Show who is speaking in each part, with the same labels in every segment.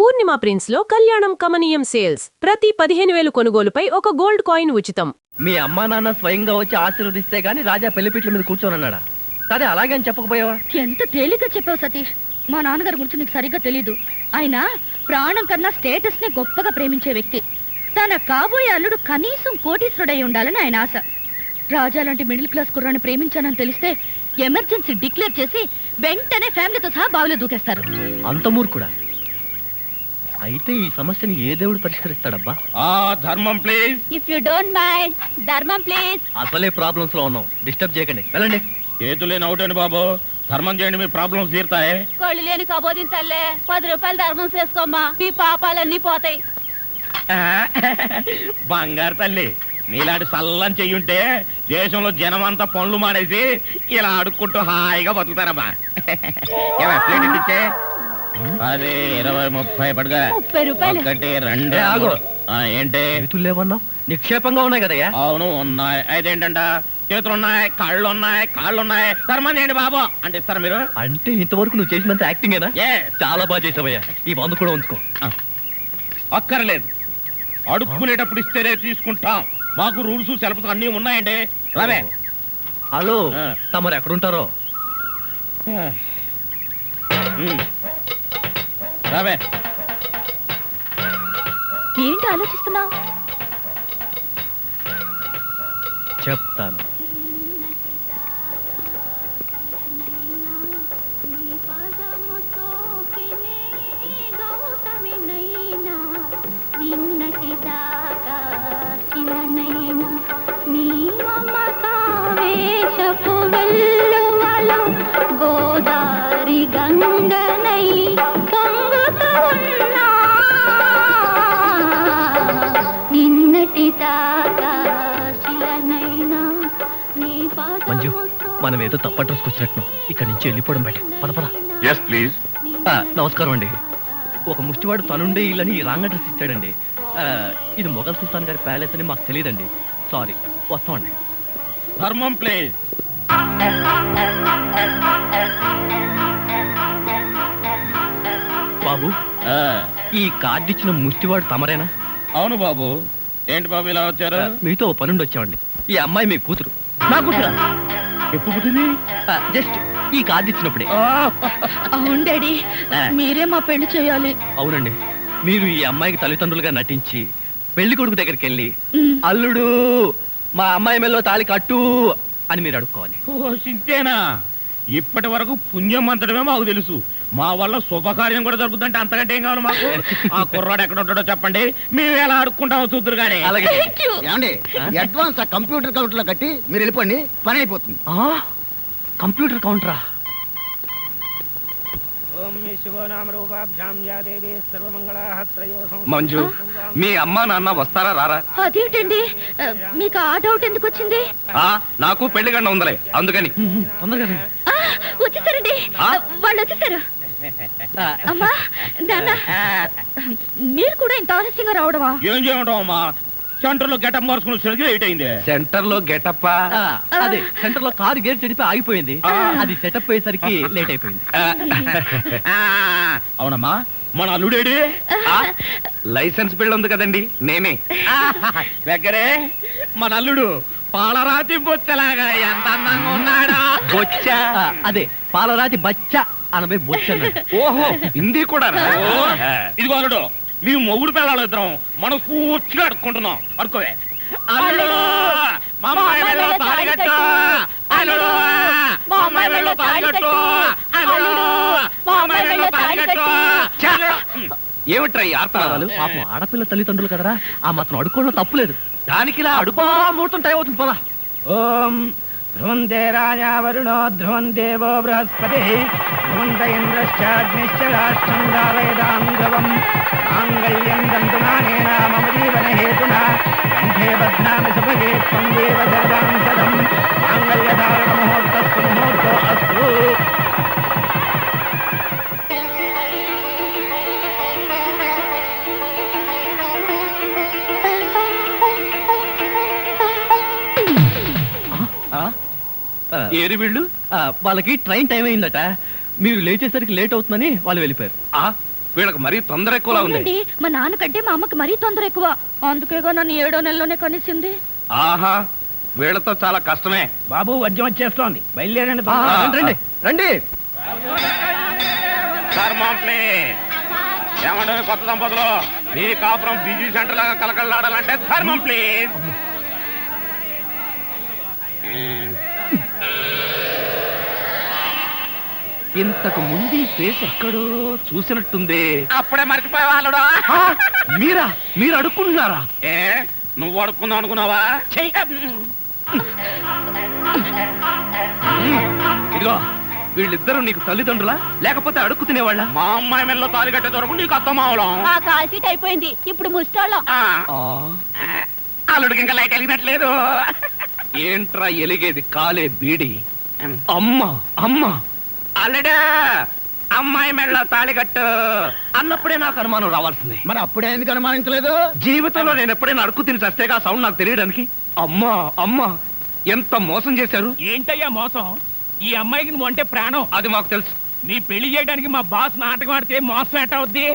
Speaker 1: పూర్ణిమ prince లో కళ్యాణం కమనీయం సేల్స్ ప్రతి 15,000 కొనుగోలుపై ఒక గోల్డ్ కాయిన్ ఉచితం.
Speaker 2: మీ అమ్మా నాన్న స్వయంగా వచ్చి ఆశీర్వదిస్తే గాని రాజా పెళ్లిపీట్ల మీద కూర్చోనన్నాడా? సరే అలాగే అని చెప్పకపోయావా?
Speaker 3: ఎంత తేలిగ్గా చెప్పావు సతీష్. మా నాన్నగారి గురించి నీకు సరిగ్గా తెలీదు. ఆయన ప్రాణం కన్నా స్టేటస్ ని గొప్పగా ప్రేమించే వ్యక్తి. తన కాబోయే అల్లుడు కనీసం కోటీశ్వరుడై ఉండాలని ఆయన ఆశ. రాజా లాంటి మిడిల్ క్లాస్ కుర్రాన్ని ప్రేమించానని తెలిస్తే ఎమర్జెన్సీ డిక్లేర్ చేసి వెంటనే ఫ్యామిలీతో సహా బావిలో దూకేస్తారు.
Speaker 2: అంత మూర్ఖుడా? అయితే ఈ సమస్యని ఏ దేవుడు పరిష్కరిస్తాడబ్బా?
Speaker 4: ధర్మం please.
Speaker 3: If you don't mind, ధర్మం ప్లీజ్.
Speaker 2: అసలే ప్రాబ్లమ్స్ లో ఉన్నాం, డిస్టర్బ్ చేయకండి, వెళ్ళండి.
Speaker 4: చేతులేని అవుటండి బాబు, ధర్మం చేయండి, మీ ప్రాబ్లమ్స్ తీరుతాయి.
Speaker 3: కళ్ళు లేని కబోదింతల్లే 10 రూపాయలు ధర్మం చేసుకోమ్మా, మీ పాపాలన్నీ పోతాయి.
Speaker 4: బంగారు తల్లి, నీలాంటి సల్లం చెయ్యుంటే దేశంలో జనం అంతా పనులు మానేసి ఇలా అడుక్కుంటూ హాయిగా బతుకుతారమ్మా. ప్లేట్ ఇచ్చే 10, 20, 30 పడుగా.
Speaker 3: 30 రూపాయలు.
Speaker 4: 1, 2
Speaker 2: ఆగు.
Speaker 4: ఏంటి?
Speaker 2: చేతులు లేవన్నావు, నిక్షేపంగా ఉన్నాయి కదయ్యా.
Speaker 4: అవును ఉన్నాయి. అయితే ఏంటంట, చేతులున్నాయి, కాళ్ళున్నాయి, ధర్మం చేయండి బాబు అంటే ఇస్తారా మీరు?
Speaker 2: అంటే ఇంతవరకు నువ్వు చేసినంత యాక్టింగేనా? చాలా బాగా చేసావయ్యా. ఈ 100 కూడా ఉంచుకో.
Speaker 4: అక్కర్లేదు, అడుక్కునేటప్పుడు ఇస్తేనే తీసుకుంటాం. మాకు రూల్స్ సెలబ్స్ అన్నీ ఉన్నాయండి. రావే.
Speaker 2: హలో, తమరు ఎక్కడుంటారో?
Speaker 4: రావే.
Speaker 3: ఏంటి ఆలోచిస్తున్నావు?
Speaker 2: చెప్తాను.
Speaker 3: గోదారి గంగనై పొంగుతూ ఉన్నా నిన్నటి దాకా శిలనైనా నీ
Speaker 2: మంజు, మనం ఏదో తప్ప అడ్రస్కి వచ్చినట్టు ఇక్కడి నుంచి వెళ్ళిపోవడం బయట. పద పద.
Speaker 4: Yes please.
Speaker 2: నమస్కారం అండి. ఒక ముష్టివాడు తనుండే ఇల్లని రాంగ్ అడ్రస్ ఇచ్చాడండి. ఇది మొఘల్ సుల్తాన్ గారి ప్యాలెస్ అని మాకు తెలియదండి. సారీ, వస్తామండి.
Speaker 4: ధర్మం ప్లీజ్.
Speaker 2: బాబు, ఈ కార్డు ఇచ్చిన ముష్టివాడు తమరేనా?
Speaker 4: అవును బాబు. ఏంటి బాబు ఇలా వచ్చారు?
Speaker 2: మీతో ఓ పనుండి వచ్చామండి. ఈ అమ్మాయి మీ కూతురు.
Speaker 4: నా కూతురా? ఎప్పుడు పుట్టింది?
Speaker 2: జస్ట్ ఈ కార్డు ఇచ్చినప్పుడే.
Speaker 3: అవును డాడీ, మీరే మా పెళ్లి చేయాలి.
Speaker 2: అవునండి, మీరు ఈ అమ్మాయికి తల్లిదండ్రులుగా నటించి పెళ్లి కొడుకు దగ్గరికి వెళ్ళి అల్లుడు మా అమ్మాయి మెల్లో తాళి కట్టు అని మీరు అడుక్కోవాలి.
Speaker 4: ఓ సింతేనా? ఇప్పటి వరకు పుణ్యం అంతటమే మాకు తెలుసు. మా వల్ల శుభకార్యం కూడా జరుగుతుందంటే అంతకంటే ఏం కావాలి మాకు? ఆ కుర్రాడు ఎక్కడ ఉంటాడో చెప్పండి, మేము ఎలా అడుక్కుంటామో చూద్దరు కానీ.
Speaker 2: అలాగే.
Speaker 5: ఏమండి, అడ్వాన్స్ ఆ కంప్యూటర్ కౌంటర్ లో కట్టి మీరు వెళ్ళిపోండి, పని అయిపోతుంది.
Speaker 2: కంప్యూటర్ కౌంటరా?
Speaker 4: మంజు, మీ అమ్మా నాన్న వస్తారా రారా?
Speaker 3: అదేంటండి, మీకు ఆ డౌట్ ఎందుకు వచ్చింది?
Speaker 4: నాకు పెళ్లి గంట ఉందలే, అందుకని.
Speaker 2: తొందరగా.
Speaker 3: వచ్చేసారండి, వాళ్ళు వచ్చేసారు. అమ్మా నాన్న, మీరు కూడా ఇంత ఆలస్యంగా రావడమా?
Speaker 4: ఏం చేయమంటావు అమ్మా, సెంటర్ లో గెటప్ మార్చుకుని వచ్చేసరికి లేట్ అయింది. సెంటర్ లో గెటప్?
Speaker 2: అదే, సెంటర్ లో కారు గేర్ చెడిపోయి ఆగిపోయింది. అది సెటప్ అయ్యేసరికి లేట్ అయిపోయింది.
Speaker 4: అవునమ్మా, మన అల్లుడేడి? లైసెన్స్ బిల్ ఉంది కదండి, నేనే. దగ్గరే మన అల్లుడు పాలరాతి బొచ్చలాగా ఎంత అందంగా ఉన్నాడా? బొచ్చ?
Speaker 2: అదే, పాలరాతి బచ్చ అనబై బొచ్చ.
Speaker 4: ఓహో, హిందీ కూడా. ఇదిగో అల్లుడు, మీ మొగుడు పిల్లలు ఇద్దరం మనం పూర్తిగా అడుక్కుంటున్నాం. అడుకోవే. అల్లుడు, మా అమ్మాయి మెడలో తాళి కట్టు. అల్లుడు, మా అమ్మాయి మెడలో తాళి కట్టు. అల్లుడు, మా అమ్మాయి మెడలో తాళి కట్టు. ఏమిట్రా ఈ ఆర్తనాదాలు?
Speaker 2: పాపం ఆడపిల్ల తల్లిదండ్రులు కదరా, ఆ మాత్రం అడుక్కోవడం తప్పులేదు. దానికి ఇలా అడుపా ముహూర్తం టైం అవుతుంది. పదా.
Speaker 6: ఓం ధ్రువంతే రాజా వరుణో ధ్రువం దేవో బృహస్పతి ధ్రువంత ఇంద్రశ్చాగ్నిశ్చ రాష్ట్రం దావయదాం ధ్రువం మాంగళ్యం దంతునానేన మమ జీవన హేతునా కంఠే బధ్నామి సుభగే త్వం దేవ జగదాం సదం మాంగళ్యధారణ ముహూర్తస్సు ముహూర్తో అస్తు.
Speaker 2: ఏరి వీళ్ళు వాళ్ళకి ట్రైన్ టైం అయిందట. మీరు లేచేసరికి లేట్ అవుతుందని వాళ్ళు వెళ్ళిపోయారు.
Speaker 4: వీళ్ళకి మరీ తొందర ఎక్కువలా ఉంది.
Speaker 3: అవునండి, మా నాన్నకంటే మా అమ్మకి మరీ తొందర ఎక్కువ. అందుకేగా నన్ను 7వ నెలలోనే కనిసింది.
Speaker 4: ఆహా, వీళ్ళతో చాలా కష్టమే.
Speaker 6: బాబు వద్యం వచ్చేస్తోంది, బయలుదేరండి.
Speaker 2: రండి రండి.
Speaker 4: ఏమంటే కొత్త దంపతులు, మీ కాపురం బిజీ సెంటర్ లాగా కలకలాడాలంటే ధర్మం ప్లీజ్.
Speaker 2: ఇంతకు ముందు ఫేస్ ఎక్కడో చూసినట్టుంది.
Speaker 4: అప్పుడే మర్చిపోయే వాళ్ళుడా.
Speaker 2: మీరు అడుక్కుంటున్నారా?
Speaker 4: ఏ నువ్వు అడుక్కుందాం అనుకున్నావా?
Speaker 2: ఇదిగో, వీళ్ళిద్దరూ నీకు తల్లిదండ్రులా లేకపోతే అడుక్కు తినేవాళ్ళ?
Speaker 4: మా అమ్మాయి మెల్లో తాలి కట్టే దొరకు నీకు అత్తమావలం.
Speaker 3: ఆ కాల్ సీట్ అయిపోయింది, ఇప్పుడు ముస్టాళ్ళం.
Speaker 4: అల్లుడికి ఇంకా లైట్ వెలిగినట్లేదు.
Speaker 2: ఏంట్రా ఎలిగేది? కాలే బీడి. అమ్మా అమ్మా,
Speaker 4: అల్లుడు అమ్మాయి మెళ్ళ తాళి కట్టు
Speaker 2: అన్నప్పుడే నాకు అనుమానం రావాల్సింది.
Speaker 5: మరి అప్పుడే ఎందుకు అనుమానించలేదు?
Speaker 2: జీవితంలో నేను ఎప్పుడైనా అడుక్కు తిని చస్తేగా సౌండ్ నాకు తెలియడానికి. అమ్మా అమ్మా, ఎంత మోసం చేశారు.
Speaker 6: ఏంటయ్యా మోసం? ఈ అమ్మాయికి నువ్వు అంటే ప్రాణం.
Speaker 2: అది మాకు తెలుసు.
Speaker 6: నీ పెళ్లి చేయడానికి మా బాస్ నాటకం ఆడితే మోసం ఎట్ట అవుద్ది?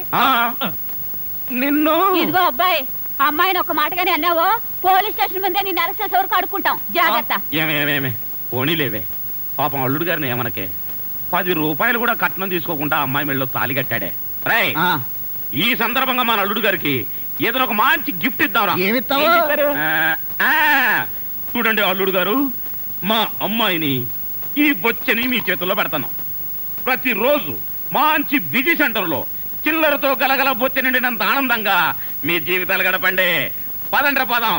Speaker 2: నిన్ను
Speaker 3: ఇదిగో అబ్బాయి, అమ్మాయిని ఒక మాటగానే అన్నావో పోలీస్ స్టేషన్ ముందే నిన్ను అరెస్ట్ చేసే వరకు అడుక్కుంటాం. జాగ్రత్త.
Speaker 4: ఏమేమేమే పోనీలేవే, పాపం అల్లుడు గారిని ఏమనకే. 10 రూపాయలు కూడా కట్నం తీసుకోకుండా అమ్మాయి మెళ్ళలో తాళి కట్టాడే. రై, ఈ సందర్భంగా మన అల్లుడు గారికి ఏదైనా ఒక మంచి గిఫ్ట్ ఇద్దాంరా.
Speaker 5: ఏమిస్తావు?
Speaker 4: చూడండి అల్లుడు గారు, మా అమ్మాయిని ఈ బొచ్చని మీ చేతుల్లో పెడతాను. ప్రతిరోజు మంచి బిజీ సెంటర్లో చిల్లరతో గలగల బొచ్చ నిండినంత ఆనందంగా మీ జీవితాలు గడపండి. పదండ్ర పదం.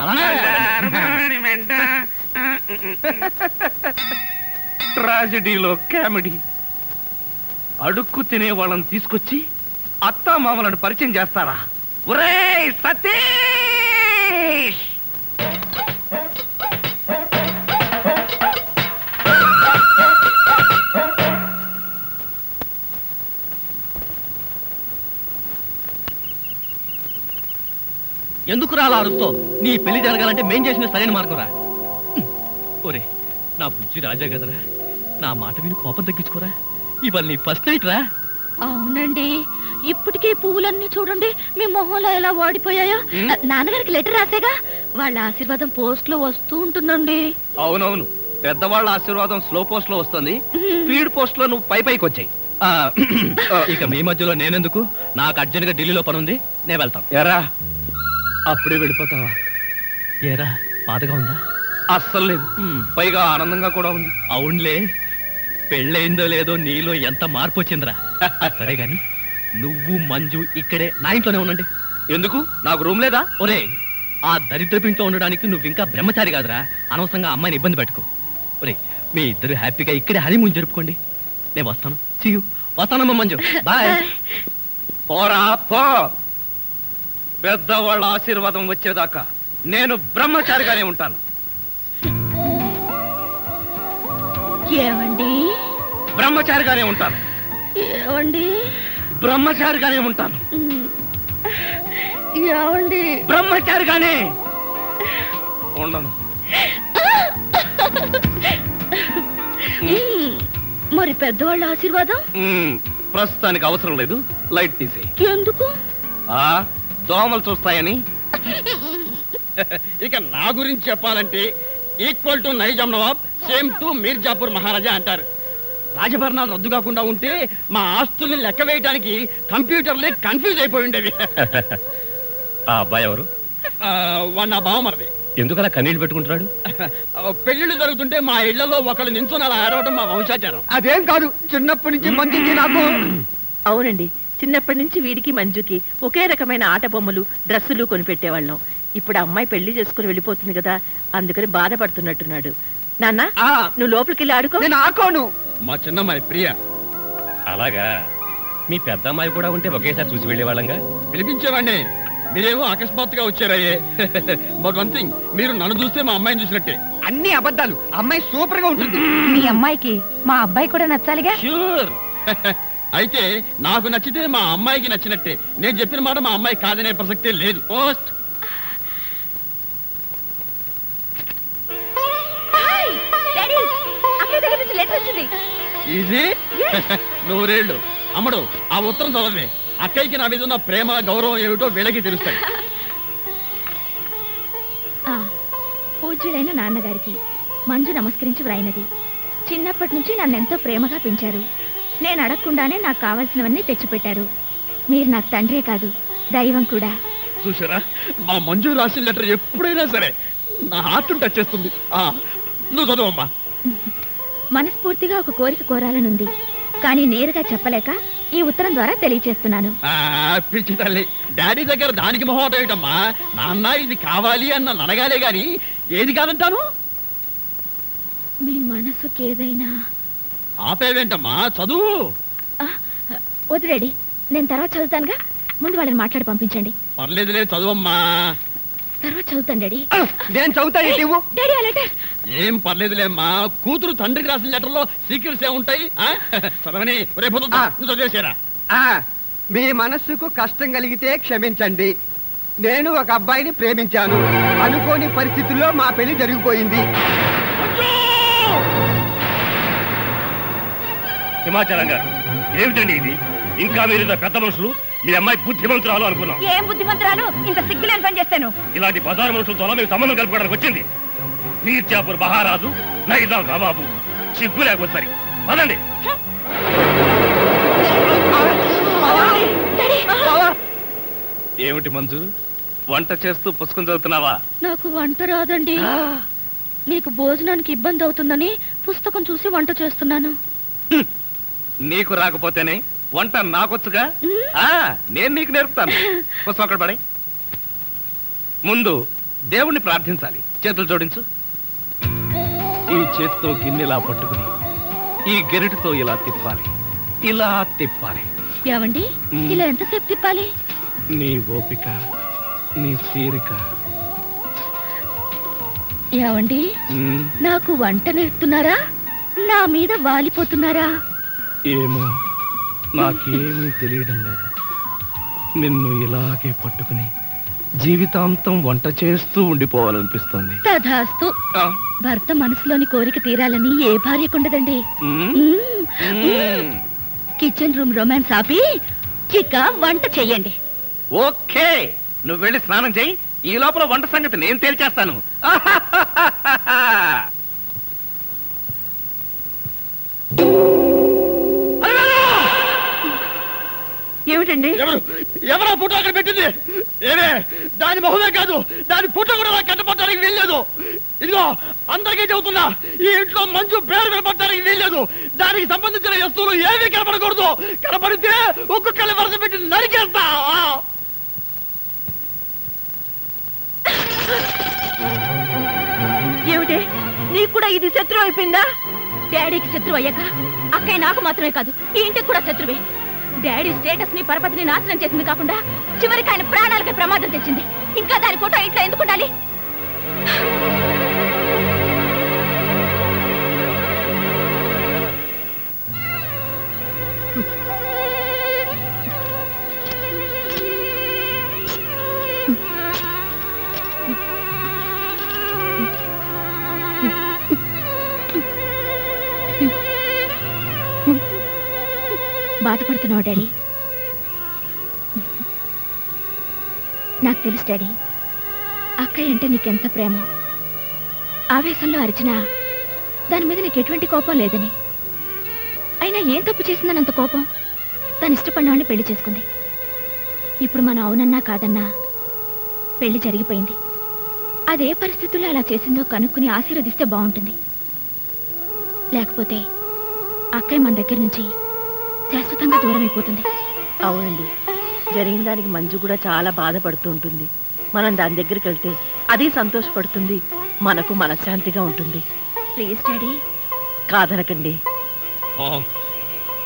Speaker 2: ట్రాజడీలో కామెడీ. అడుక్కు తినే వాళ్ళని తీసుకొచ్చి అత్తా మామలను పరిచయం చేస్తారా? ఒరేయ్ సతీష్! ఎందుకు రాలా అరుస్తో? నీ పెళ్లి జరగాలంటే మేం చేసిన సరైన మార్గం రా. ఒరే నా బుజ్జి రాజా కదరా, నా మాట విని కోపం తగ్గించుకోరా. ఇవాళ నీ ఫస్ట్ నైట్ రా.
Speaker 3: అవునండి, ఇప్పటికే పువ్వులన్నీ చూడండి మీ మొహంలో ఎలా వాడిపోయాయో. నాన్నగారికి లెటర్ రాసేగా, వాళ్ళ ఆశీర్వాదం పోస్ట్ లో వస్తూ ఉంటుందండి.
Speaker 2: అవునవును, పెద్దవాళ్ళ ఆశీర్వాదం స్లో పోస్ట్ లో వస్తుంది, స్పీడ్ పోస్ట్ లో నువ్వు పైకి వచ్చాయి. ఇక మీ మధ్యలో నేనెందుకు? నాకు అర్జెంట్ గా ఢిల్లీలో పని ఉంది, నేను వెళ్తాను. ఎరా అప్పుడే వెళ్ళిపోతావా? ఏరా బాధగా ఉందా? అస్సలు లేదు, పైగా ఆనందంగా కూడా ఉంది. అవునులే, పెళ్ళయిందో లేదో నీలో ఎంత మార్పు వచ్చిందిరా. సరే గాని నువ్వు మంజు ఇక్కడే నా ఇంట్లోనే ఉండండి. ఎందుకు? నాకు రూమ్ లేదా? ఒరే, ఆ దరిద్రపు ఇంట్లో ఉండడానికి నువ్వు ఇంకా బ్రహ్మచారి కాదురా. అనవసరంగా అమ్మాయిని ఇబ్బంది పెట్టుకో. ఒరే, మీ ఇద్దరు హ్యాపీగా ఇక్కడే హనీమూన్ జరుపుకోండి. నేను వస్తాను. See you. వస్తానమ్మా మంజు, బాయ్. పోరా పో. పెద్దవాళ్ళ ఆశీర్వాదం వచ్చేదాకా నేను బ్రహ్మచారిగానే ఉంటాను.
Speaker 3: ఏమండి?
Speaker 2: బ్రహ్మచారిగానే ఉంటాను.
Speaker 3: ఏమండి?
Speaker 2: బ్రహ్మచారిగానే ఉంటాను.
Speaker 3: ఏమండి?
Speaker 2: బ్రహ్మచారిగానే ఉండను.
Speaker 3: మరి పెద్దవాళ్ళ ఆశీర్వాదం?
Speaker 2: ప్రస్తుతానికి అవసరం లేదు, లైట్ తీసేయి.
Speaker 3: ఎందుకు?
Speaker 2: దోమలు చూస్తాయని.
Speaker 5: ఇక నా గురించి చెప్పాలంటే equal to Nizam Nawab, same to Mirzapur Maharaja అంటారు. రాజభరణాలు రద్దు కాకుండా ఉంటే మా ఆస్తుల్ని లెక్క వేయడానికి కంప్యూటర్లే కన్ఫ్యూజ్ అయిపోయి ఉండేవి.
Speaker 2: ఆ అబ్బాయి ఎవరు?
Speaker 5: వాడు నా బావమరిది.
Speaker 2: ఎందుకలా కన్నీళ్ళు పెట్టుకుంటున్నాడు?
Speaker 5: పెళ్లిళ్ళు జరుగుతుంటే మా ఇళ్లలో ఒకళ్ళు నించుని అలా ఆడవడం మా వంశాచారం.
Speaker 7: అదేం కాదు, చిన్నప్పటి నుంచి మంచి నాకు.
Speaker 8: అవునండి, చిన్నప్పటి నుంచి వీడికి మంజుకి ఒకే రకమైన ఆట బొమ్మలు డ్రెస్సులు కొనిపెట్టేవాళ్ళం. ఇప్పుడు అమ్మాయి పెళ్లి చేసుకుని వెళ్ళిపోతుంది కదా, అందుకని బాధపడుతున్నట్టున్నాడు. నాన్న, నువ్వు లోపలికి వెళ్ళి ఆడుకో.
Speaker 7: నేను ఆకోను.
Speaker 5: మా చిన్నమ్మాయి ప్రియ.
Speaker 2: అలాగా? మీ పెద్ద అమ్మాయి కూడా ఉంటే ఒకేసారి చూసి వెళ్ళేవాళ్ళంగా.
Speaker 5: పిలిపించేవాడిని, మీరేమో అకస్మాత్తుగా వచ్చారయ్యే. బట్ వన్ థింగ్, మీరు నన్ను చూస్తే మా అమ్మాయిని చూసినట్టే.
Speaker 7: అన్ని అబద్ధాలు. అమ్మాయి సూపర్ గా ఉంటుంది.
Speaker 3: మీ అమ్మాయికి మా అబ్బాయి కూడా నచ్చాలిగా.
Speaker 5: ష్యూర్. అయితే నాకు నచ్చితే మా అమ్మాయికి నచ్చినట్టే. నేను చెప్పిన మాట మా అమ్మాయి కాదనే ప్రసక్తే లేదు. పోస్ట్. ఈజీ. నూరేళ్ళు. అమ్మడు, ఆ ఉత్తరం చదవే. అక్కయ్యకి నా మీద ఉన్న ప్రేమ గౌరవం ఏమిటో వీళ్ళకి తెలుస్తాయి.
Speaker 3: పూజ్యుడైన నాన్నగారికి మంజు నమస్కరించి వ్రాయినది. చిన్నప్పటి నుంచి నన్నెంతో ప్రేమగా పెంచారు. నేను అడగకుండానే నాకు కావాల్సినవన్నీ తెచ్చిపెట్టారు. మీరు నాకు తండ్రే కాదు, దైవం కూడా.
Speaker 5: చూసారా, మా మంజు రాసిన లెటర్ ఎప్పుడైనా సరే నా హార్ట్ టచ్ చేస్తుంది. నువ్వు చదువమ్మా.
Speaker 3: మనస్ఫూర్తిగా ఒక కోరిక కోరాలనుంది, కానీ నేరుగా చెప్పలేక ఈ ఉత్తరం ద్వారా తెలియచేస్తున్నాను.
Speaker 5: పిచ్చి తల్లి, డాడీ దగ్గర దానికి మొహమాట ఏమిటమ్మా? నాన్న ఇది కావాలి అన్న అడగాలే గాని ఏది కాదంటాను.
Speaker 3: మీ మనసుకి ఏదైనా
Speaker 5: ఆపేవేంటమ్మా, చదువు.
Speaker 3: వద్దు డాడీ, నేను తర్వాత చదువుతానుగా. ముందు వాళ్ళని మాట్లాడి పంపించండి.
Speaker 5: పర్లేదు లేదు, చదువమ్మా.
Speaker 3: తర్వాత చదువుతాను డాడీ.
Speaker 7: నేను చదువుతాను.
Speaker 3: డాడీ ఆ లెటర్.
Speaker 5: ఏం పర్లేదులేమ్మా, కూతురు తండ్రికి రాసిన లెటర్లో సీక్రెట్స్ ఏముంటాయి? చదవని రేపు చదివేసారా?
Speaker 7: మీ మనస్సుకు కష్టం కలిగితే క్షమించండి. నేను ఒక అబ్బాయిని ప్రేమించాను. అనుకోని పరిస్థితుల్లో మా పెళ్లి జరిగిపోయింది.
Speaker 4: హిమాచలం గారు, ఏమిటండి ఇది? ఇంకా మీరు పెద్ద మనుషులు, మీ అమ్మాయి బుద్ధిమంతురాలు అనుకున్నాం.
Speaker 3: ఏం బుద్ధిమంతురాలు? ఇంత సిగ్గులేని పని చేస్తాను.
Speaker 4: ఇలాంటి బజారు మనుషులతో మీకు సంబంధం కలుపుకోవడానికి వచ్చింది. మీర్జాపూర్ మహారాజు, నైజాం నవాబు. సిగ్గు లేకపోతే సరి పదండి.
Speaker 2: ఏమిటి మంజు, వంట చేస్తూ పుస్తకం చదువుతున్నావా?
Speaker 3: నాకు వంట రాదండి. మీకు భోజనానికి ఇబ్బంది అవుతుందని పుస్తకం చూసి వంట చేస్తున్నాను.
Speaker 2: నీకు రాకపోతేనే వంట నాకొచ్చుగా. నేను నీకు నేర్పుతాను. పుస్తకం అక్కడ పడే. ముందు దేవుణ్ణి ప్రార్థించాలి. చేతులు జోడించు. ఈ చేత్తో గిన్నెలా పట్టుకుని ఈ గెరిటితో ఇలా తిప్పాలి, ఇలా తిప్పాలి.
Speaker 3: ఏవండి, ఇలా ఎంతసేపు తిప్పాలి?
Speaker 2: నీ ఓపిక, నీ తీరిక.
Speaker 3: ఏవండి, నాకు వంట నేర్పుతున్నారా? నా మీద వాలిపోతున్నారా?
Speaker 2: ఏమో, నాకేమీ తెలియడం లేదు. నిన్ను ఇలాగే పట్టుకుని జీవితాంతం వంట చేస్తూ ఉండిపోవాలనిపిస్తుంది.
Speaker 3: తధాస్తు. భర్త మనసులోని కోరిక తీరాలని ఏ భార్యకుండదండి. కిచెన్ రూమ్ రొమాన్స్ ఆపి చిక్క వంట చెయ్యండి.
Speaker 2: ఓకే, నువ్వు వెళ్ళి స్నానం చెయ్యి. ఈ లోపల వంట సంగతి నేను తేల్చేస్తాను.
Speaker 8: ఏమిటండి?
Speaker 5: ఎవరా ఫోటో అక్కడ పెట్టింది? ఏమే, దాని మొహమే కాదు, దాని ఫోటో కూడా నాకు కట్టపట్టడానికి వీల్లేదు. ఇదిగో అందరికీ చెబుతున్నా, ఈ ఇంట్లో మంజు పేరు కనపడటానికి వీల్లేదు. దానికి సంబంధించిన వస్తువులు ఏమీ కనపడకూడదు. కనపడితే ఒక్కొక్కరి వరుస పెట్టి నరికేస్తా.
Speaker 3: ఏమిటి, నీకు కూడా ఇది శత్రువు అయిపోయిందా? డాడీకి శత్రువు అయ్యాక అక్కయ్య నాకు మాత్రమే కాదు, ఈ ఇంటికి కూడా శత్రువే. డాడీ స్టేటస్ ని పరపతిని నాశనం చేసింది కాకుండా చివరికి ఆయన ప్రాణాలకి ప్రమాదం తెచ్చింది. ఇంకా దాని ఫోటో ఇంట్లో ఎందుకు ఉండాలి? బాధపడుతున్నావు డాడీ? నాకు తెలుసు డాడీ, అక్కయ్య అంటే నీకెంత ప్రేమ. ఆవేశంలో అరిచినా దాని మీద నీకు ఎటువంటి కోపం లేదని. అయినా ఏం తప్పు చేసిందని అంత కోపం? తను ఇష్టపడినవాడిని పెళ్లి చేసుకుంది. ఇప్పుడు మనం అవునన్నా కాదన్నా పెళ్లి జరిగిపోయింది. అదే పరిస్థితుల్లో అలా చేసిందో కనుక్కుని ఆశీర్వదిస్తే బాగుంటుంది. లేకపోతే అక్కయ్య మన దగ్గర నుంచి శాశ్వతంగా దూరం అయిపోతుంది.
Speaker 8: అవునండి, జరిగిన దానికి మంజు కూడా చాలా బాధపడుతూ ఉంటుంది. మనం దాని దగ్గరికి వెళ్తే అది సంతోషపడుతుంది, మనకు మనశ్శాంతిగా ఉంటుంది.
Speaker 3: ప్లీజ్ డాడీ,
Speaker 8: కాదనకండి.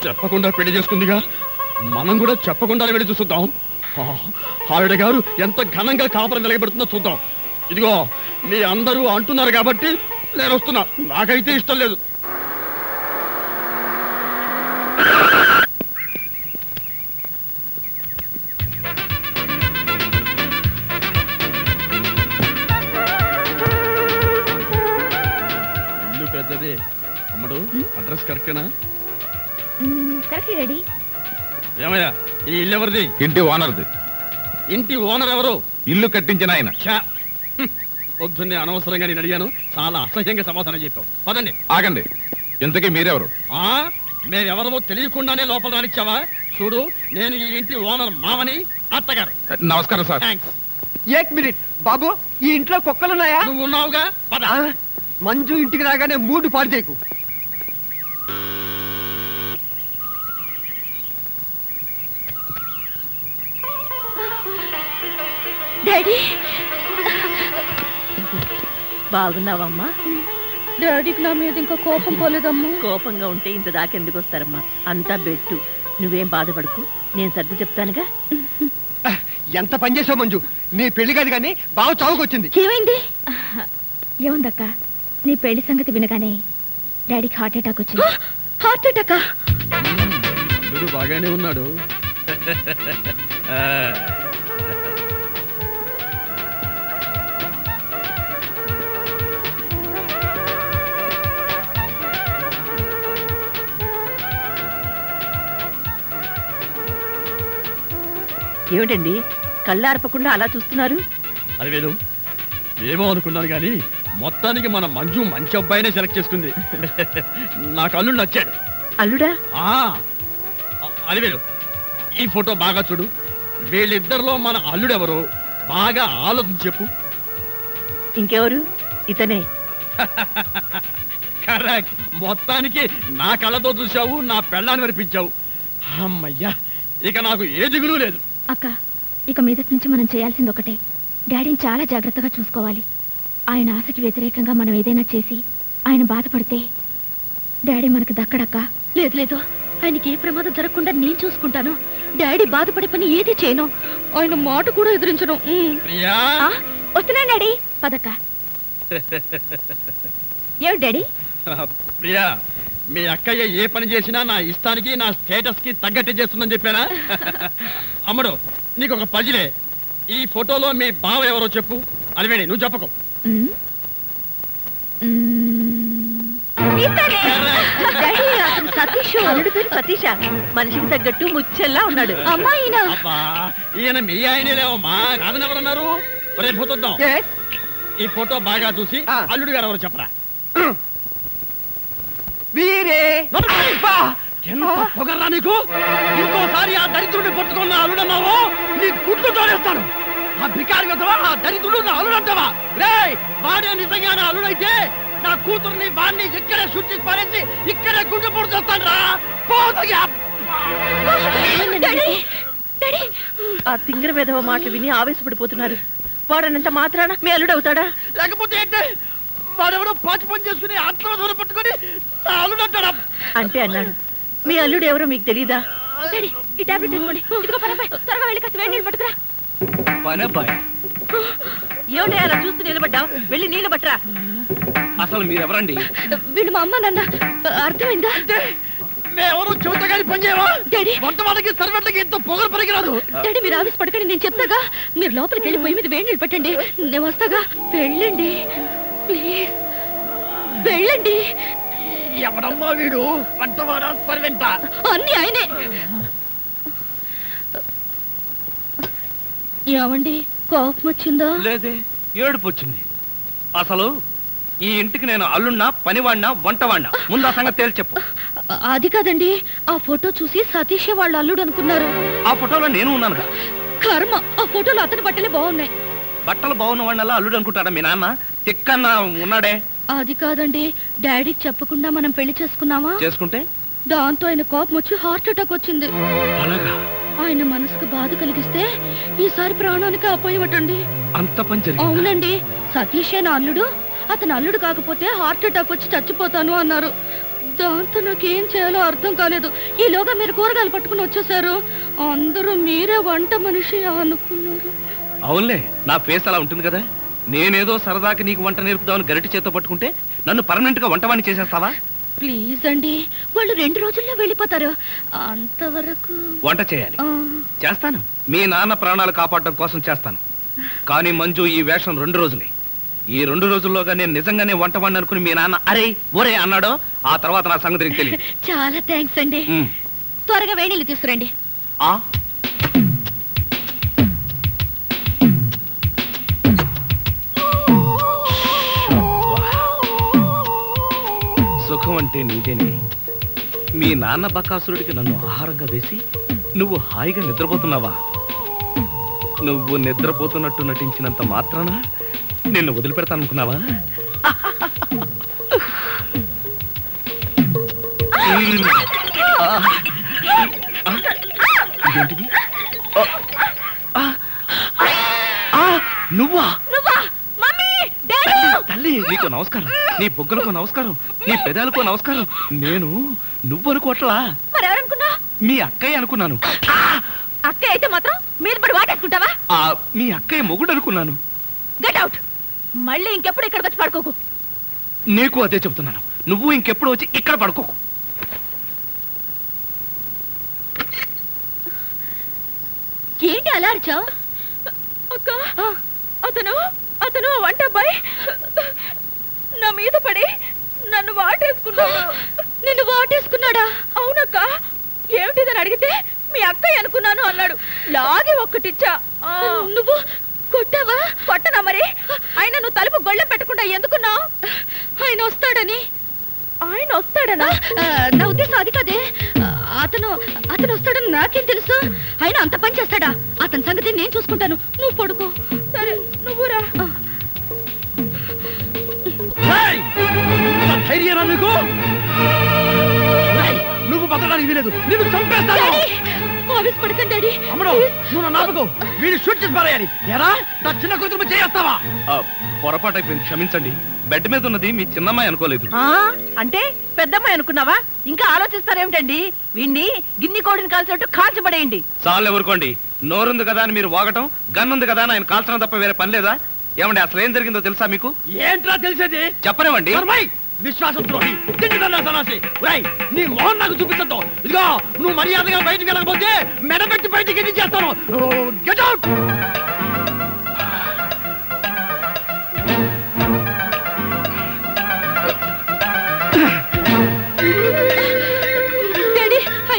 Speaker 5: చెప్పకుండా పెళ్లి చేసుకుందిగా, మనం కూడా చెప్పకుండా వెళ్ళి చూసుద్దాం. ఆవిడ గారు ఎంత ఘనంగా కాపురం నిలబెడుతుందో చూద్దాం. ఇదిగో మీ అందరూ అంటున్నారు కాబట్టి నేను వస్తున్నా. నాకైతే ఇష్టం లేదు. ఇల్లు పెద్దదే. అమ్మడు, అడ్రస్ కరెక్టేనా?
Speaker 3: Correct daddy.
Speaker 5: ఏమయ్యా, ఈ ఇల్లు ఎవరిది?
Speaker 9: ఇంటి ఓనర్ది.
Speaker 5: ఇంటి ఓనర్ ఎవరు?
Speaker 9: ఇల్లు కట్టించిన ఆయన.
Speaker 5: పొద్దున్నే అనవసరంగా నేను అడిగాను, చాలా అసహ్యంగా సమాధానం చెప్పావు. పదండి.
Speaker 9: ఆగండి, ఇంతకీ మీరెవరు?
Speaker 5: మేమెవరమో తెలియకుండానే లోపల రానిచ్చావా? చూడు, నేను ఈ ఇంటి ఓనర్ మామని, అత్తగారు.
Speaker 9: నమస్కారం సార్.
Speaker 5: థ్యాంక్స్.
Speaker 7: 1 మినిట్ బాబు, ఈ ఇంట్లో కుక్కలున్నాయా?
Speaker 5: నువ్వు ఉన్నావుగా, పద.
Speaker 7: మంజు ఇంటికి రాగానే మూడు పాడు చేయకు.
Speaker 3: డాడీ,
Speaker 8: బాగున్నావమ్మా?
Speaker 3: డాడీకి నా మీద ఇంకా కోపం పోలేదమ్మా.
Speaker 8: కోపంగా ఉంటే ఇంత దాకెందుకు వస్తారమ్మా? అంతా బెట్టు. నువ్వేం బాధపడకు, నేను సర్ది చెప్తానుగా.
Speaker 7: ఎంత పని చేసావు మంజు, నీ పెళ్లి కాదు కానీ బాగా చావుకొచ్చింది.
Speaker 3: ఏమైంది? ఏముందక్క, నీ పెళ్లి సంగతి వినగానే డాడీకి హార్ట్ అటాక్ వచ్చింది. హార్ట్ అటాకా?
Speaker 5: వీడు బాగానే ఉన్నాడు.
Speaker 8: ఏమిటండి కళ్ళార్పకుండా అలా చూస్తున్నారు?
Speaker 5: అది వేలు, ఏమో అనుకున్నాను కానీ మొత్తానికి మన మంజు మంచి అబ్బాయినే సెలెక్ట్ చేసుకుంది. నాకు అల్లుడు నచ్చాడు.
Speaker 8: అల్లుడా?
Speaker 5: అది వేలు, ఈ ఫోటో బాగా చూడు. వీళ్ళిద్దరిలో మన అల్లుడెవరో బాగా ఆలోచించి చెప్పు.
Speaker 8: ఇంకెవరు? ఇతనే.
Speaker 5: కరెక్ట్. మొత్తానికి నా కళ్ళతో చూశావు, నా పెళ్ళాన్ని వినిపించావు. అమ్మయ్యా, ఇక నాకు ఏ దిగులు లేదు.
Speaker 3: అక్క, ఇక మీదటి నుంచి మనం చేయాల్సింది ఒకటే, డాడీని చాలా జాగ్రత్తగా చూసుకోవాలి. ఆయన ఆశకి వ్యతిరేకంగా మనం ఏదైనా చేసి ఆయన బాధపడితే డాడీ మనకు దక్కడక్క. లేదు లేదు, ఆయనకి ఏ ప్రమాదం జరగకుండా నేను చూసుకుంటాను. డాడీ బాధపడే పని ఏది చేయను, ఆయన మాట కూడా ఎదిరించను. వస్తున్నాను డాడీ, పదక్క. ఏమిటి డాడీ?
Speaker 5: ప్రియా, మీ అక్కయ్య ఏ పని చేసినా నా ఇష్టానికి, నా స్టేటస్ కి తగ్గట్టే చేస్తుందని చెప్పానా? అమ్మడు, నీకు ఒక పజిలే. ఈ ఫోటోలో మీ బావ ఎవరో చెప్పు. అలివేణి, నువ్వు చెప్పకు.
Speaker 8: సతీష మనిషికి తగ్గట్టు ముచ్చెల్లా ఉన్నాడు.
Speaker 5: అబ్బా, ఈయన మీ ఆయనే లేవమ్మా, కాదని ఎవరన్నారు? రేపు పోతుందాం. ఈ ఫోటో బాగా చూసి అల్లుడు గారు ఎవరు చెప్పరా?
Speaker 7: వీరే.
Speaker 5: ఎంత పొగర్రా నీకు! ఇంకోసారి ఆ దరిద్రుడిని పట్టుకున్న అల్లుడన్నావు, నీ గుడ్లు తోడేస్తాను. ఆ బికారి కదవా, ఆ దరిద్రుడు నా అల్లుడంటావా? రేయ్, వాడే నిజంగా నా అల్లుడైతే నా కూతుర్ని వాడిని ఇక్కడే శుద్ధి పారేసి ఇక్కడే గుడ్డు పొడి చేస్తాను రా.
Speaker 8: ఆ తింగర వేధవ మాటలు విని ఆవేశపడిపోతున్నారు. వాడనంత మాత్రాన మీ అల్లుడవుతాడా?
Speaker 5: లేకపోతే ఏంటి? వాడెవడో పాచి పని చేసుకుని ఆత్మ పట్టుకొని నా అల్లుడంటాడా?
Speaker 8: అంటే అన్నాడు. మీ అల్లుడు ఎవరో మీకు తెలీదా?
Speaker 3: ఈ టాబ్లెట్ తీసుకోండి. ఇదిగో పనబ్బాయి, త్వరగా వెళ్ళి కాస్త వేడి నీళ్ళు పట్టుకురా.
Speaker 2: పనబ్బాయి,
Speaker 8: ఏమిటి అలా చూస్తూ నిలబడ్డావు? వెళ్ళి నీళ్ళు పట్టరా.
Speaker 2: అసలు మీరెవరండి?
Speaker 3: వీళ్ళు మా అమ్మ నాన్న. అర్థమైందా?
Speaker 5: మేమెవరూ చెబుతా పని చేయవా?
Speaker 3: డాడీ,
Speaker 5: వంట వాళ్ళకి సర్వెంట్లకి ఎంతో పొగరు పనికిరాదు.
Speaker 3: డాడీ మీరు ఆఫీస్ పడకండి, నేను చెప్తాగా. మీరు లోపలికి వెళ్ళి పొయ్యి మీద వేడి నీళ్ళు పెట్టండి, నేను వస్తాగా. వెళ్ళండి ప్లీజ్, వెళ్ళండి.
Speaker 5: ఎవడమ్మా వీడు? వంటవాడా సర్వెంటా?
Speaker 3: అన్ని ఆయనే. ఏమండి, కోపం వచ్చిందా?
Speaker 2: లేదే, ఏడుపు వచ్చింది. అసలు ఈ ఇంటికి నేను అల్లున్నా, పనివాడినా, వంటవాడినా? ముందు ఆ సంగతి తేల్చి చెప్పు.
Speaker 3: అది కాదండి, ఆ ఫోటో చూసి సతీష్ వాళ్ళ అల్లుడు అనుకున్నారు.
Speaker 2: ఆ ఫోటోలో నేను ఉన్నానుగా.
Speaker 3: కర్మ, ఆ ఫోటోలో అతని బట్టలే బాగున్నాయి.
Speaker 2: బట్టలు బాగున్న వాడినల్లా అల్లుడు అనుకుంటాడా మీ నాన్న? తిక్కన్నా ఉన్నాడే.
Speaker 3: అది కాదండి, డాడీకి చెప్పకుండా మనం పెళ్లి చేసుకున్నామా?
Speaker 2: చేసుకుంటే
Speaker 3: దాంతో ఆయన కోపం వచ్చి హార్ట్ అటాక్ వచ్చింది.
Speaker 2: అలాగా?
Speaker 3: ఆయన మనసుకు బాధ కలిగిస్తే ఈసారి ప్రాణానికి అపోయమటండి.
Speaker 2: అంత పని జరిగిందా?
Speaker 3: అవునండి, సతీషే నా అల్లుడు. అతను అల్లుడు కాకపోతే హార్ట్ అటాక్ వచ్చి చచ్చిపోతాను అన్నారు. దాంతో నాకేం చేయాలో అర్థం కాలేదు. ఈలోగా మీరు కూరగాయలు పట్టుకుని వచ్చేసారు. అందరూ మీరే వంట మనిషి అనుకున్నారు.
Speaker 2: అవునులే, నా ఫేస్ అలా ఉంటుంది కదా. నేనేదో సరదాకి నీకు వంట నేర్పుదామని గరిటి చేత పట్టుకుంటే నన్ను పర్మనెంట్ గా వంటవాణ్ణి చేసేస్తావా?
Speaker 3: ప్లీజ్ అండి, వాళ్ళు 2 రోజుల్లో వెళ్ళిపోతారు. అంతవరకు
Speaker 2: వంట చేయాలి. చేస్తాను, మీ నాన్న ప్రాణాలు కాపాడడం కోసం చేస్తాను. కానీ మంజు, ఈ వేషం 2 రోజులే. ఈ 2 రోజుల్లోగా నేను నిజంగానే వంటవాణ్ణి అనుకుని మీ నాన్న అరే ఒరే అన్నాడో, ఆ తర్వాత నా సంగతి నీకు తెలియదు.
Speaker 3: చాలా థ్యాంక్స్ అండి. త్వరగా వేణీళ్ళు తీసుకురండి.
Speaker 2: సుఖం అంటే నీదేనే. మీ నాన్న బకాసురుడికి నన్ను ఆహారంగా వేసి నువ్వు హాయిగా నిద్రపోతున్నావా? నువ్వు నిద్రపోతున్నట్టు నటించినంత మాత్రాన నిన్ను వదిలిపెడతాననుకున్నావా? ఇదేంటిది? నువ్వా? తల్లి, నీకు నమస్కారం. నీ బొగ్గలకు నమస్కారం, నీ పెదాలకు నమస్కారం. నేను నువ్వు అనుకోవట్లా,
Speaker 3: మరెవరనుకున్నా?
Speaker 2: మీ అక్కయ్య అనుకున్నాను.
Speaker 3: అక్కయ్య అయితే మాత్రం మీరు పడి వాటేసుకుంటావా?
Speaker 2: మీ అక్కయ్య మొగుడు అనుకున్నాను.
Speaker 3: Get out. మళ్ళీ ఇంకెప్పుడు ఇక్కడికి వచ్చి పడుకోకు.
Speaker 2: నీకు అదే చెబుతున్నాను, నువ్వు ఇంకెప్పుడు వచ్చి ఇక్కడ పడుకోకు.
Speaker 3: ఏంటి అలా అరిచావు? అక్క, అతను వంట అబ్బాయి నా మీద పడి నన్ను వాటేసుకున్నాడు. నిన్ను వాటేసుకున్నాడా? అవునక్క. ఏమిటిదని అడిగితే మీ అక్కయ్య అనుకున్నాను అన్నాడు. లాగి ఒక్కటిచ్చా. నువ్వు కొట్టావా? కొట్టనా మరి. ఆయన నువ్వు తలుపు గొళ్ళెం పెట్టకుండా ఎందుకున్నావు? ఆయన వస్తాడని. ఆయన వస్తాడనా? నా ఉద్దేశం అది కాదే. అతను వస్తాడని నాకేం తెలుసు? ఆయన అంత పని చేస్తాడా? అతని సంగతి నేను చూసుకుంటాను, నువ్వు పడుకో. సరే, నువ్వురా.
Speaker 5: ధైర్యం నీకు? నువ్వు బతకడానికి వీలేదు, నువ్వు చంపేస్తాను.
Speaker 3: పడకండి.
Speaker 5: నువ్వు నాపకు, వీడు షూట్ చేసి పారేయాలి. ఎరా, నా చిన్న కూతురు చేస్తావా?
Speaker 2: పొరపాటు అయిపోయింది, క్షమించండి. బెడ్ మీద ఉన్నది మీ చిన్నమ్మాయి అనుకోలేదు.
Speaker 8: అంటే పెద్దమ్మాయి అనుకున్నావా? ఇంకా ఆలోచిస్తారేమిటండి? వీణ్ణి గిన్ని కోడిని కాల్చినట్టు కాల్చబడేయండి.
Speaker 2: చాలు ఎవరుకోండి. నోరుంది కదా అని మీరు వాగటం, గన్నుంది కదా అని ఆయన కాల్చడం తప్ప వేరే పని లేదా? ఏమండి, అసలు ఏం జరిగిందో తెలుసా మీకు?
Speaker 5: ఏంట్రా తెలిసేది?
Speaker 2: చెప్పనివ్వండి.
Speaker 5: విశ్వాసం ద్రోహి, నీ మోహన్ నాకు చూపించద్దు. ఇదిగో, నువ్వు మర్యాదగా బయటికి వెళ్ళకపోతే మెడపెట్టి బయటికి ఎన్ని చేస్తాను. Get out.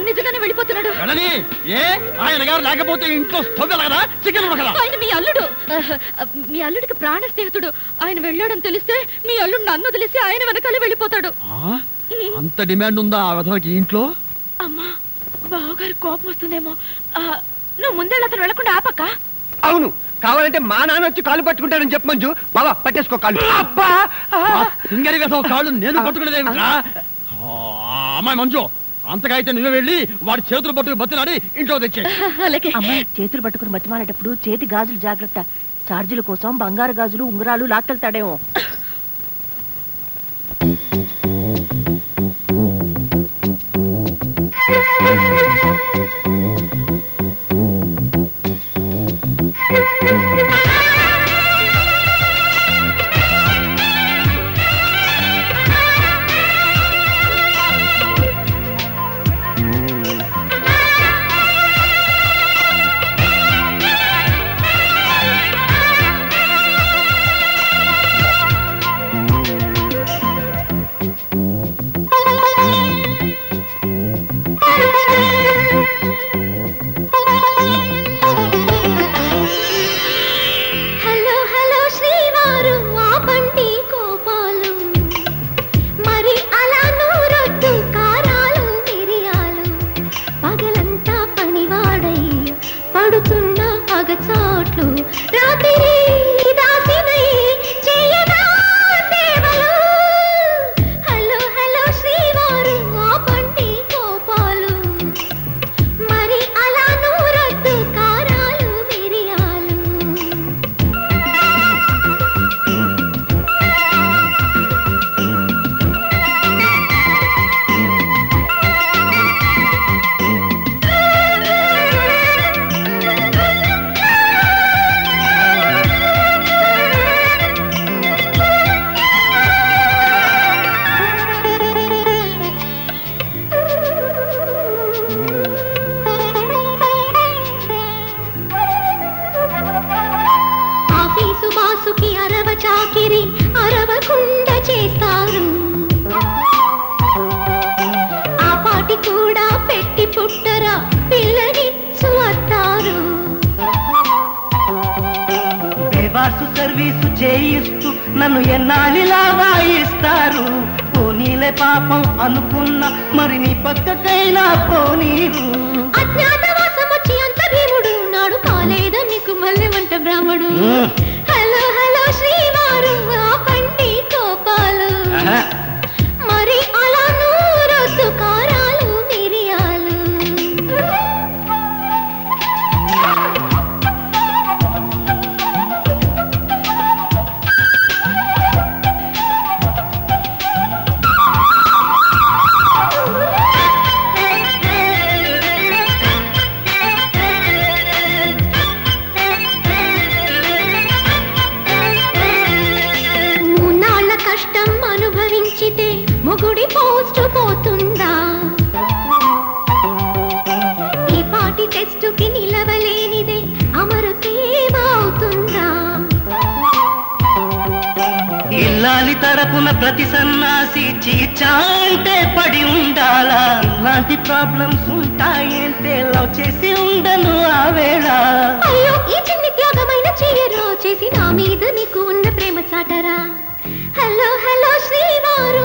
Speaker 3: నిజంగానే వెళ్ళిపోతున్నాడు.
Speaker 5: ఏ ఆయన గారు లేకపోతే ఇంట్లో స్టవ్ కదా, చికెన్ ఉడకదా?
Speaker 3: ఆయన మీ అల్లుడికి ప్రాణ స్నేహితుడు. ఆయన వెళ్ళాడని తెలిస్తే మీ అల్లుడు నన్ను తెలిసి ఆయన వెనకాలే వెళ్ళిపోతాడు.
Speaker 5: అంత డిమాండ్ ఉందా ఆ విధంగా ఇంట్లో?
Speaker 3: అమ్మా, బావగారి కోపం వస్తుందేమో. నువ్వు ముందే అతను వెళ్ళకుండా ఆపక్క.
Speaker 7: అవును, కావాలంటే మా నాన్న వచ్చి కాళ్ళు పట్టుకుంటాడని చెప్పు మంజు. బాబా పట్టేసుకో కాళ్ళు. అబ్బా,
Speaker 5: సింగరి వేసే కాళ్ళు నేను పట్టుకునేదేమిట్రా? అమ్మాయి మంజు, అంతగా అయితే నువ్వే వెళ్ళి వాడి చేతులు పట్టుకుని బతినాడి ఇంట్లో తెచ్చే.
Speaker 8: అమ్మాయి చేతులు పట్టుకుని బతిమాలేటప్పుడు చేతి గాజులు జాగ్రత్త. చార్జీల కోసం బంగారు గాజులు ఉంగరాలు లాక్కెళ్తాడేమో.
Speaker 10: సర్వీసు చేయిస్తూ నన్ను ఎన్నాళ్ళిలా వాయిస్తారు. పోనీలే పాపం అనుకున్నా మరి నీ పక్కకైనా పోనీరు.
Speaker 11: అజ్ఞాతవాసం వచ్చి అంత భీముడు నాడు కాలేదా నీకు మళ్ళీ వంట బ్రాహ్మడు. హలో హలో శ్రీవారు పండి కోపాలు మరి అలా నూరొద్దు కారాలు మిరియాలు. కష్టం అనుభవించితే మొగుడి పోస్ట్ పోతుందా? ఈ పాటి టెస్టుకి నిలవలేనిదే అమరుతేమవుతుందా?
Speaker 10: ఇల్లాలి తరపున ప్రతి సన్నాసి చీచాంటే పడి ఉండాలా? ఇలాంటి ప్రాబ్లమ్స్ ఉంటాయంటే లవ్ చేసి ఉండను ఆ వేళ.
Speaker 11: అయ్యో ఈ చిన్ని త్యాగమైన చెయ్యరో చేసి నా మీద నీకు ఉన్న ప్రేమ చాటరా. హలో హలో శ్రీవారు